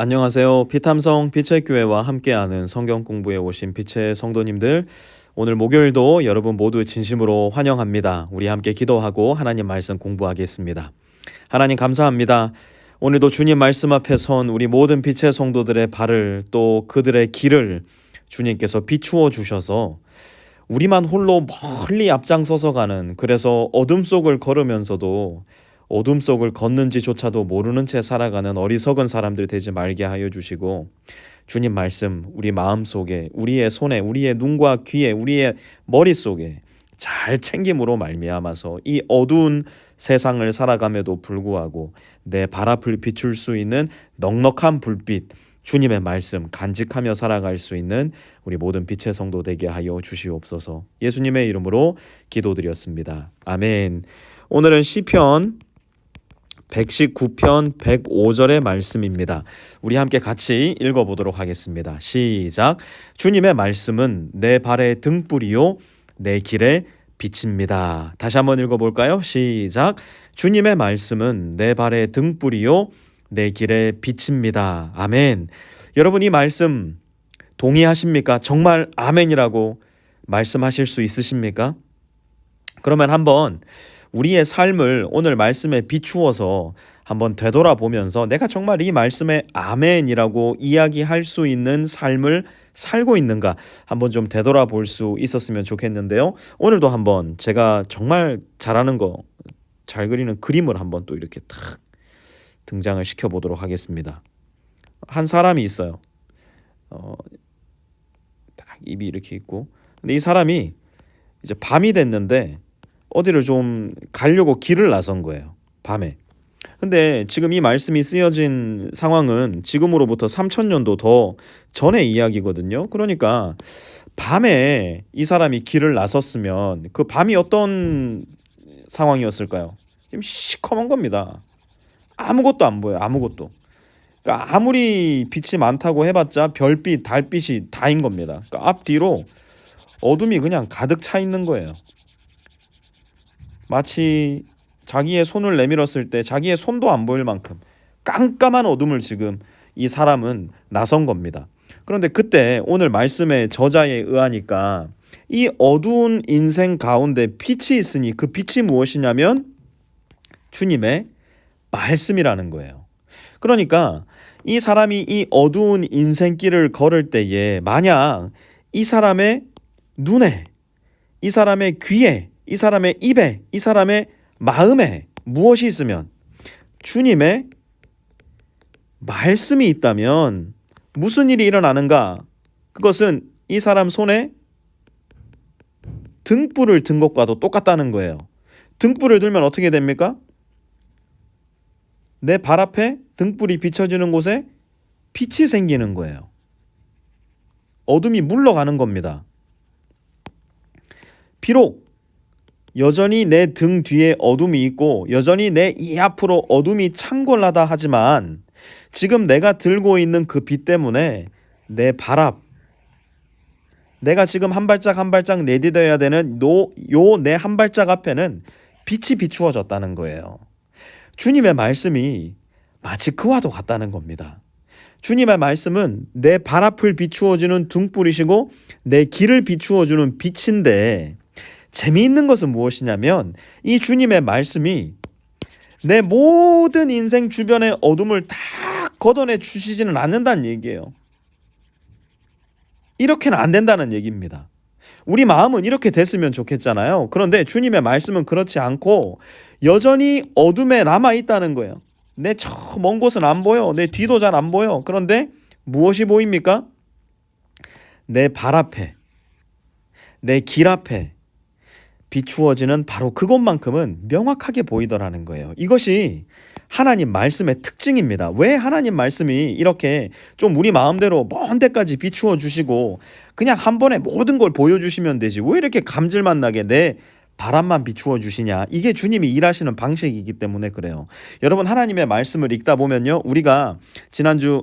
안녕하세요. 피탐성 빛의 교회와 함께하는 성경 공부에 오신 빛의 성도님들, 오늘 목요일도 여러분 모두 진심으로 환영합니다. 우리 함께 기도하고 하나님 말씀 공부하겠습니다. 하나님 감사합니다. 오늘도 주님 말씀 앞에 선 우리 모든 빛의 성도들의 발을 또 그들의 길을 주님께서 비추어 주셔서 우리만 홀로 멀리 앞장서서 가는, 그래서 어둠 속을 걸으면서도 어둠 속을 걷는지조차도 모르는 채 살아가는 어리석은 사람들 되지 말게 하여 주시고, 주님 말씀 우리 마음속에, 우리의 손에, 우리의 눈과 귀에, 우리의 머릿속에 잘 챙김으로 말미암아서 이 어두운 세상을 살아감에도 불구하고 내 발 앞을 비출 수 있는 넉넉한 불빛, 주님의 말씀 간직하며 살아갈 수 있는 우리 모든 빛의 성도 되게 하여 주시옵소서. 예수님의 이름으로 기도드렸습니다. 아멘. 오늘은 시편 119편 105절의 말씀입니다. 우리 함께 같이 읽어보도록 하겠습니다. 시작. 주님의 말씀은 내 발의 등불이요 내 길의 빛입니다. 다시 한번 읽어볼까요? 시작. 주님의 말씀은 내 발의 등불이요 내 길의 빛입니다. 아멘. 여러분, 이 말씀 동의하십니까? 정말 아멘이라고 말씀하실 수 있으십니까? 그러면 한번 우리의 삶을 오늘 말씀에 비추어서 한번 되돌아보면서 내가 정말 이 말씀에 아멘이라고 이야기할 수 있는 삶을 살고 있는가 한번 좀 되돌아볼 수 있었으면 좋겠는데요. 오늘도 한번 제가 정말 잘하는 거, 잘 그리는 그림을 한번 또 이렇게 탁 등장을 시켜보도록 하겠습니다. 한 사람이 있어요. 딱 입이 이렇게 있고, 근데 이 사람이 이제 밤이 됐는데 어디를 좀 가려고 길을 나선 거예요, 밤에. 근데 지금 이 말씀이 쓰여진 상황은 지금으로부터 3000년도 더 전의 이야기거든요. 그러니까 밤에 이 사람이 길을 나섰으면 그 밤이 어떤 상황이었을까요? 지금 시커먼 겁니다. 아무것도 안 보여요. 아무것도. 그러니까 아무리 빛이 많다고 해봤자 별빛, 달빛이 다인 겁니다. 그러니까 앞뒤로 어둠이 그냥 가득 차 있는 거예요. 마치 자기의 손을 내밀었을 때 자기의 손도 안 보일 만큼 깜깜한 어둠을 지금 이 사람은 나선 겁니다. 그런데 그때 오늘 말씀의 저자에 의하니까 이 어두운 인생 가운데 빛이 있으니 그 빛이 무엇이냐면 주님의 말씀이라는 거예요. 그러니까 이 사람이 이 어두운 인생길을 걸을 때에 만약 이 사람의 눈에, 이 사람의 귀에, 이 사람의 입에, 이 사람의 마음에 무엇이 있으면, 주님의 말씀이 있다면 무슨 일이 일어나는가? 그것은 이 사람 손에 등불을 든 것과도 똑같다는 거예요. 등불을 들면 어떻게 됩니까? 내 발 앞에 등불이 비춰지는 곳에 빛이 생기는 거예요. 어둠이 물러가는 겁니다. 비록 여전히 내 등 뒤에 어둠이 있고 여전히 내 이 앞으로 어둠이 창궐하다 하지만 지금 내가 들고 있는 그 빛 때문에 내 발 앞, 내가 지금 한 발짝 한 발짝 내디뎌야 되는 요 내 한 발짝 앞에는 빛이 비추어졌다는 거예요. 주님의 말씀이 마치 그와도 같다는 겁니다. 주님의 말씀은 내 발 앞을 비추어주는 등불이시고 내 길을 비추어주는 빛인데, 재미있는 것은 무엇이냐면 이 주님의 말씀이 내 모든 인생 주변의 어둠을 다 걷어내 주시지는 않는다는 얘기예요. 이렇게는 안 된다는 얘기입니다. 우리 마음은 이렇게 됐으면 좋겠잖아요. 그런데 주님의 말씀은 그렇지 않고 여전히 어둠에 남아있다는 거예요. 내 저 먼 곳은 안 보여. 내 뒤도 잘 안 보여. 그런데 무엇이 보입니까? 내 발 앞에, 내 길 앞에 비추어지는 바로 그것만큼은 명확하게 보이더라는 거예요. 이것이 하나님 말씀의 특징입니다. 왜 하나님 말씀이 이렇게 좀 우리 마음대로 먼 데까지 비추어 주시고 그냥 한 번에 모든 걸 보여주시면 되지, 왜 이렇게 감질만 나게 내 바람만 비추어 주시냐? 이게 주님이 일하시는 방식이기 때문에 그래요. 여러분, 하나님의 말씀을 읽다 보면요, 우리가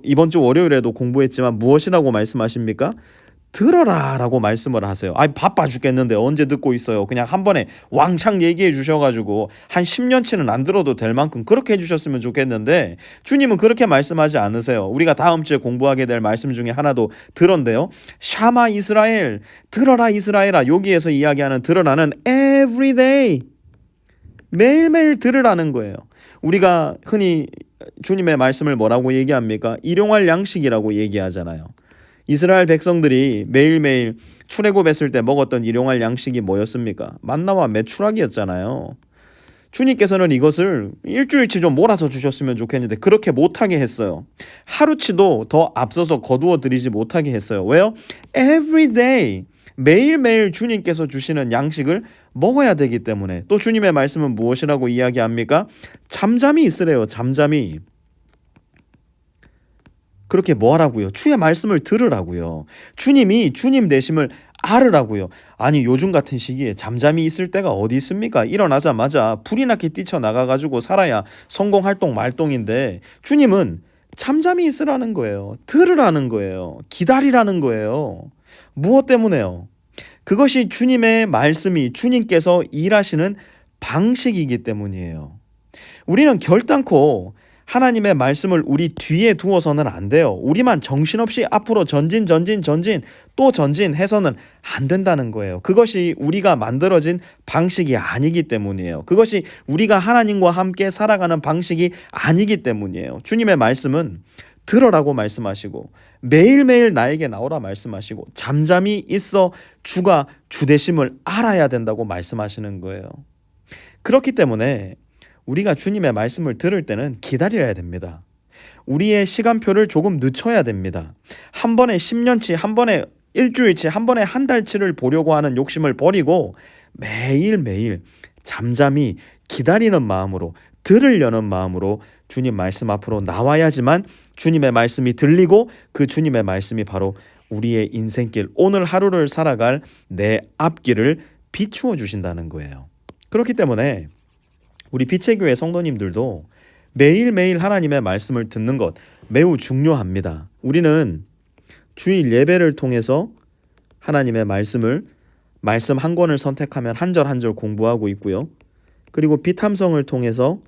이번 주 월요일에도 공부했지만 무엇이라고 말씀하십니까? 들어라 라고 말씀을 하세요. 바빠 죽겠는데 언제 듣고 있어요. 그냥 한 번에 왕창 얘기해 주셔가지고 한 10년치는 안 들어도 될 만큼 그렇게 해주셨으면 좋겠는데 주님은 그렇게 말씀하지 않으세요. 우리가 다음 주에 공부하게 될 말씀 중에 하나도 들어인데요. 샤마 이스라엘, 들어라 이스라엘아. 여기에서 이야기하는 들어라는 every day, 매일매일 들으라는 거예요. 우리가 흔히 주님의 말씀을 뭐라고 얘기합니까? 일용할 양식이라고 얘기하잖아요. 이스라엘 백성들이 매일매일 출애굽했을 때 먹었던 일용할 양식이 뭐였습니까? 만나와 메추라기였잖아요. 주님께서는 이것을 일주일치 좀 몰아서 주셨으면 좋겠는데 그렇게 못하게 했어요. 하루치도 더 앞서서 거두어 드리지 못하게 했어요. 왜요? Every day, 매일매일 주님께서 주시는 양식을 먹어야 되기 때문에. 또 주님의 말씀은 무엇이라고 이야기합니까? 잠잠히 있으래요. 잠잠히. 그렇게 뭐 하라고요? 주의 말씀을 들으라고요. 주님이 주님 되심을 알으라고요. 아니 요즘 같은 시기에 잠잠히 있을 때가 어디 있습니까? 일어나자마자 불이 나게 뛰쳐나가가지고 살아야 성공할동 말동인데 주님은 잠잠히 있으라는 거예요. 들으라는 거예요. 기다리라는 거예요. 무엇 때문에요? 그것이 주님의 말씀이 주님께서 일하시는 방식이기 때문이에요. 우리는 결단코 하나님의 말씀을 우리 뒤에 두어서는 안 돼요. 우리만 정신없이 앞으로 전진 또 전진해서는 안 된다는 거예요. 그것이 우리가 만들어진 방식이 아니기 때문이에요. 그것이 우리가 하나님과 함께 살아가는 방식이 아니기 때문이에요. 주님의 말씀은 들어라고 말씀하시고 매일매일 나에게 나오라 말씀하시고 잠잠히 있어 주가 주되심을 알아야 된다고 말씀하시는 거예요. 그렇기 때문에 우리가 주님의 말씀을 들을 때는 기다려야 됩니다. 우리의 시간표를 조금 늦춰야 됩니다. 한 번에 10년치, 한 번에 일주일치, 한 번에 한 달치를 보려고 하는 욕심을 버리고 매일매일 잠잠히 기다리는 마음으로, 들으려는 마음으로 주님 말씀 앞으로 나와야지만 주님의 말씀이 들리고 그 주님의 말씀이 바로 우리의 인생길, 오늘 하루를 살아갈 내 앞길을 비추어 주신다는 거예요. 그렇기 때문에 우리 빛의 교회 성도님들도 매일매일 하나님의 말씀을 듣는 것 매우 중요합니다. 우리는 주일 예배를 통해서 하나님의 말씀 한 권을 선택하면 한 절 한 절 공부하고 있고요. 그리고 빛함성을 통해서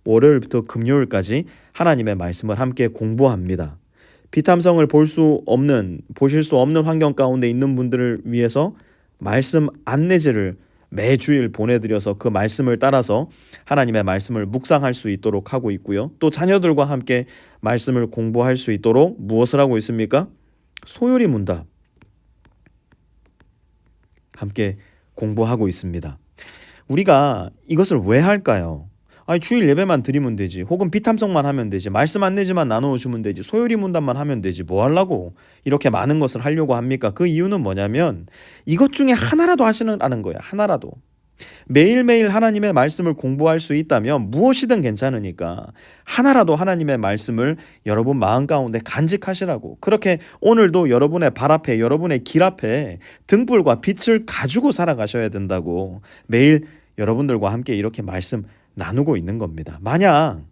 월요일부터 금요일까지 하나님의 말씀을 함께 공부합니다. 빛함성을 보실 수 없는 환경 가운데 있는 분들을 위해서 말씀 안내지를 매주일 보내드려서 그 말씀을 따라서 하나님의 말씀을 묵상할 수 있도록 하고 있고요. 또 자녀들과 함께 말씀을 공부할 수 있도록 무엇을 하고 있습니까? 소요리 문답 함께 공부하고 있습니다. 우리가 이것을 왜 할까요? 주일 예배만 드리면 되지, 혹은 빛함성만 하면 되지, 말씀 안내지만 나누어주면 되지, 소요리 문답만 하면 되지, 뭐 하려고 이렇게 많은 것을 하려고 합니까? 그 이유는 뭐냐면 이것 중에 하나라도 하시라는 거예요. 하나라도. 매일매일 하나님의 말씀을 공부할 수 있다면 무엇이든 괜찮으니까 하나라도 하나님의 말씀을 여러분 마음 가운데 간직하시라고. 그렇게 오늘도 여러분의 발 앞에, 여러분의 길 앞에 등불과 빛을 가지고 살아가셔야 된다고 매일 여러분들과 함께 이렇게 말씀 나누고 있는 겁니다. 만약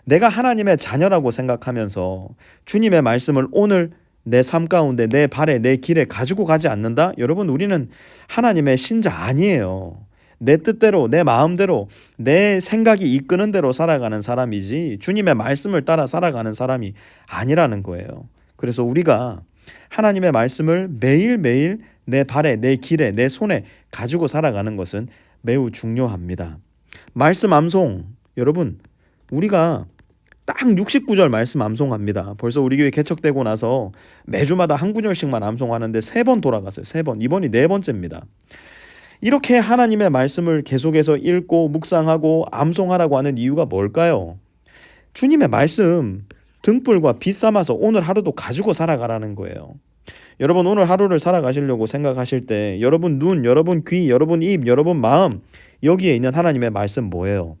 내가 하나님의 자녀라고 생각하면서 주님의 말씀을 오늘 내 삶 가운데, 내 발에, 내 길에 가지고 가지 않는다? 여러분, 우리는 하나님의 신자 아니에요. 내 뜻대로, 내 마음대로, 내 생각이 이끄는 대로 살아가는 사람이지 주님의 말씀을 따라 살아가는 사람이 아니라는 거예요. 그래서 우리가 하나님의 말씀을 매일매일 내 발에, 내 길에, 내 손에 가지고 살아가는 것은 매우 중요합니다. 말씀 암송, 여러분, 우리가 딱 69절 말씀 암송합니다. 벌써 우리 교회 개척되고 나서 매주마다 한 구절씩만 암송하는데 3번 돌아갔어요. 3번. 이번이 4번째입니다. 이렇게 하나님의 말씀을 계속해서 읽고 묵상하고 암송하라고 하는 이유가 뭘까요? 주님의 말씀 등불과 빛 삼아서 오늘 하루도 가지고 살아가라는 거예요. 여러분, 오늘 하루를 살아가시려고 생각하실 때 여러분 눈, 여러분 귀, 여러분 입, 여러분 마음, 여기에 있는 하나님의 말씀 뭐예요?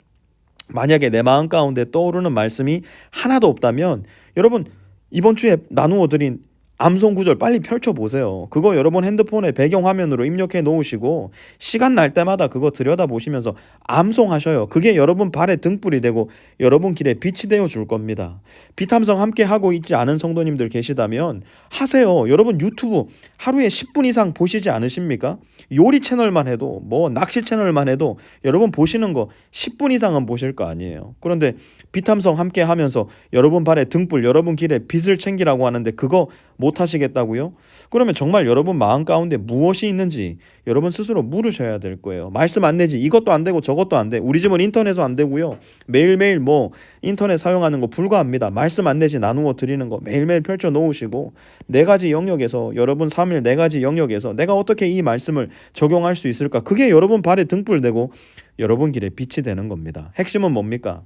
만약에 내 마음 가운데 떠오르는 말씀이 하나도 없다면 여러분, 이번 주에 나누어 드린 암송 구절 빨리 펼쳐보세요. 그거 여러분 핸드폰에 배경화면으로 입력해 놓으시고 시간 날 때마다 그거 들여다보시면서 암송하셔요. 그게 여러분 발에 등불이 되고 여러분 길에 빛이 되어 줄 겁니다. 비탐성 함께 하고 있지 않은 성도님들 계시다면 하세요. 여러분 유튜브 하루에 10분 이상 보시지 않으십니까? 요리 채널만 해도 뭐 낚시 채널만 해도 여러분 보시는 거 10분 이상은 보실 거 아니에요. 그런데 비탐성 함께 하면서 여러분 발에 등불, 여러분 길에 빛을 챙기라고 하는데 그거 못 하시겠다고요? 그러면 정말 여러분 마음 가운데 무엇이 있는지 여러분 스스로 물으셔야 될 거예요. 말씀 안 내지 이것도 안 되고 저것도 안 돼. 우리 집은 인터넷도 안 되고요. 매일매일 뭐 인터넷 사용하는 거 불가합니다. 말씀 안 내지 나누어 드리는 거 매일매일 펼쳐 놓으시고 네 가지 영역에서 여러분 3일 네 가지 영역에서 내가 어떻게 이 말씀을 적용할 수 있을까? 그게 여러분 발에 등불 되고 여러분 길에 빛이 되는 겁니다. 핵심은 뭡니까?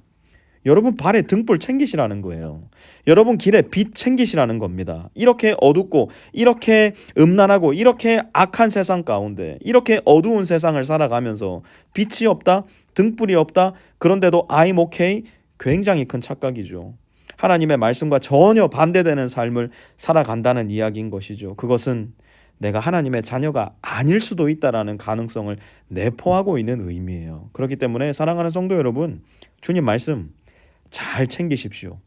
여러분 발에 등불 챙기시라는 거예요. 여러분 길에 빛 챙기시라는 겁니다. 이렇게 어둡고 이렇게 음란하고 이렇게 악한 세상 가운데 이렇게 어두운 세상을 살아가면서 빛이 없다, 등불이 없다, 그런데도 I'm okay? 굉장히 큰 착각이죠. 하나님의 말씀과 전혀 반대되는 삶을 살아간다는 이야기인 것이죠. 그것은 내가 하나님의 자녀가 아닐 수도 있다라는 가능성을 내포하고 있는 의미예요. 그렇기 때문에 사랑하는 성도 여러분, 주님 말씀 잘 챙기십시오.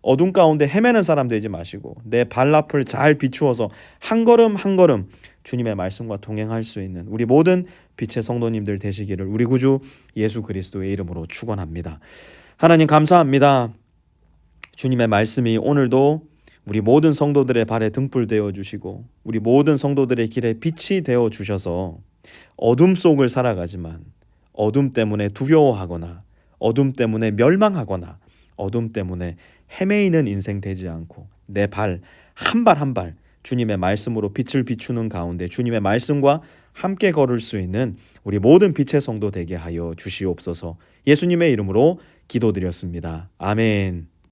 어둠 가운데 헤매는 사람 되지 마시고 내 발 앞을 잘 비추어서 한 걸음 한 걸음 주님의 말씀과 동행할 수 있는 우리 모든 빛의 성도님들 되시기를 우리 구주 예수 그리스도의 이름으로 축원합니다. 하나님 감사합니다. 주님의 말씀이 오늘도 우리 모든 성도들의 발에 등불 되어 주시고 우리 모든 성도들의 길에 빛이 되어 주셔서 어둠 속을 살아가지만 어둠 때문에 두려워하거나 어둠 때문에 멸망하거나 어둠 때문에 헤매이는 인생 되지 않고 내 발 한 발 한 발 주님의 말씀으로 빛을 비추는 가운데 주님의 말씀과 함께 걸을 수 있는 우리 모든 빛의 성도 되게 하여 주시옵소서. 예수님의 이름으로 기도드렸습니다. 아멘.